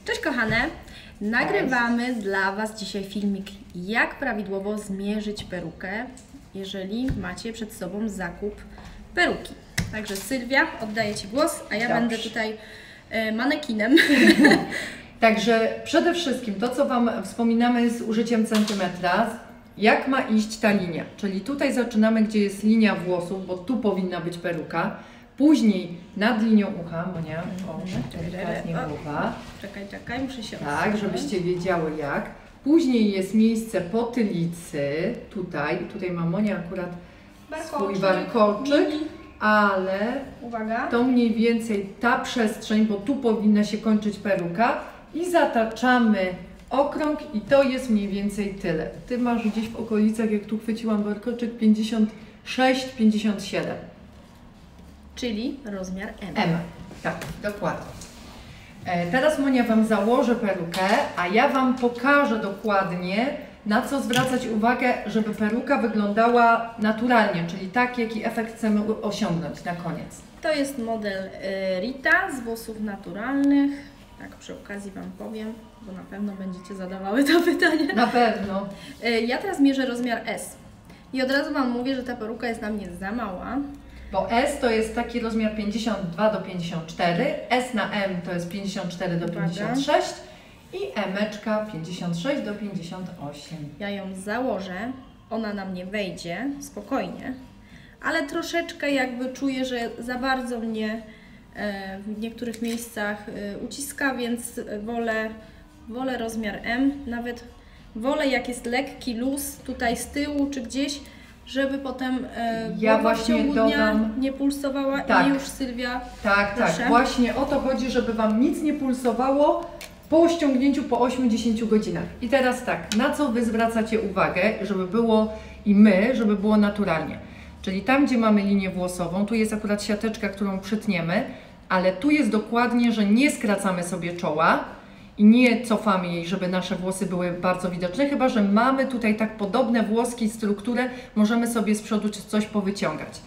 Cześć kochane! Nagrywamy dla Was dzisiaj filmik, jak prawidłowo zmierzyć perukę, jeżeli macie przed sobą zakup peruki. Także Sylwia, oddaję Ci głos, a ja będę tutaj manekinem. Także przede wszystkim to, co Wam wspominamy z użyciem centymetra, jak ma iść ta linia. Czyli tutaj zaczynamy, gdzie jest linia włosów, bo tu powinna być peruka. Później nad linią ucha, Monia, delikatnie głowa. Czekaj, muszę się tak, żebyście wiedziały jak. Później jest miejsce potylicy, tutaj ma Monia akurat swój warkoczyk, ale uwaga, to mniej więcej ta przestrzeń, bo tu powinna się kończyć peruka i zataczamy okrąg i to jest mniej więcej tyle. Ty masz gdzieś w okolicach, jak tu chwyciłam warkoczyk, 56-57. Czyli rozmiar M. M, tak, dokładnie. Teraz Monia Wam założę perukę, a ja Wam pokażę dokładnie, na co zwracać uwagę, żeby peruka wyglądała naturalnie, czyli tak, jaki efekt chcemy osiągnąć na koniec. To jest model Rita z włosów naturalnych. Tak przy okazji Wam powiem, bo na pewno będziecie zadawały to pytanie. Na pewno. Ja teraz mierzę rozmiar S. I od razu Wam mówię, że ta peruka jest na mnie za mała. Bo S to jest taki rozmiar 52 do 54, S na M to jest 54 do 56 i M-eczka 56 do 58. Ja ją założę, ona na mnie wejdzie spokojnie, ale troszeczkę jakby czuję, że za bardzo mnie w niektórych miejscach uciska, więc wolę rozmiar M, nawet wolę jak jest lekki luz tutaj z tyłu czy gdzieś, żeby potem ja właśnie dodam, nie pulsowała tak, i już Sylwia. Tak, proszę. Tak, właśnie o to chodzi, żeby Wam nic nie pulsowało po ściągnięciu po 8-10 godzinach. I teraz tak, na co Wy zwracacie uwagę, żeby było żeby było naturalnie. Czyli tam, gdzie mamy linię włosową, tu jest akurat siateczka, którą przytniemy, ale tu jest dokładnie, że nie skracamy sobie czoła i nie cofamy jej, żeby nasze włosy były bardzo widoczne, chyba że mamy tutaj tak podobne włoski, strukturę, możemy sobie z przodu coś powyciągać.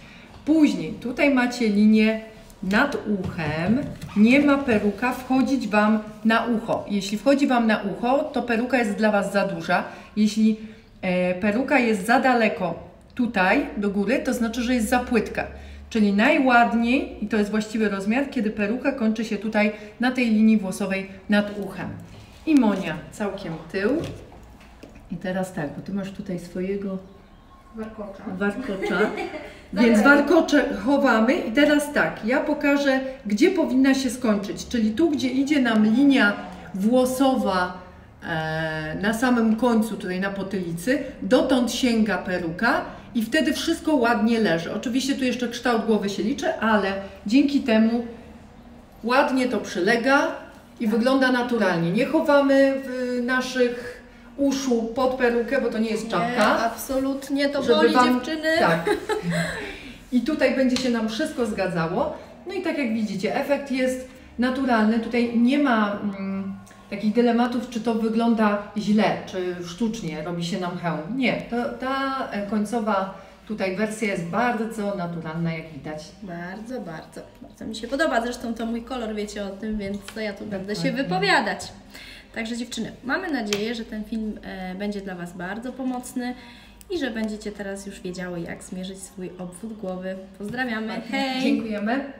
Później tutaj macie linię nad uchem, nie ma peruka wchodzić Wam na ucho. Jeśli wchodzi Wam na ucho, to peruka jest dla Was za duża. Jeśli peruka jest za daleko tutaj do góry, to znaczy, że jest za płytka. Czyli najładniej, i to jest właściwy rozmiar, kiedy peruka kończy się tutaj na tej linii włosowej nad uchem. I Monia, całkiem tył. I teraz tak, bo Ty masz tutaj swojego warkocza. Więc warkocze chowamy i teraz tak, ja pokażę, gdzie powinna się skończyć. Czyli tu, gdzie idzie nam linia włosowa na samym końcu, tutaj na potylicy, dotąd sięga peruka. I wtedy wszystko ładnie leży. Oczywiście tu jeszcze kształt głowy się liczy, ale dzięki temu ładnie to przylega i wygląda naturalnie. Nie chowamy naszych uszu pod perukę, bo to nie jest czapka. Nie, absolutnie, to boli dziewczyny. Tak. I tutaj będzie się nam wszystko zgadzało. No i tak jak widzicie, efekt jest naturalny. Tutaj nie ma takich dylematów, czy to wygląda źle, czy sztucznie robi się nam hełm. Nie, ta końcowa tutaj wersja jest bardzo naturalna, jak widać. Bardzo mi się podoba. Zresztą to mój kolor, wiecie o tym, więc to ja tu będę się wypowiadać. Także dziewczyny, mamy nadzieję, że ten film będzie dla Was bardzo pomocny i że będziecie teraz już wiedziały, jak zmierzyć swój obwód głowy. Pozdrawiamy, hej! Dziękujemy.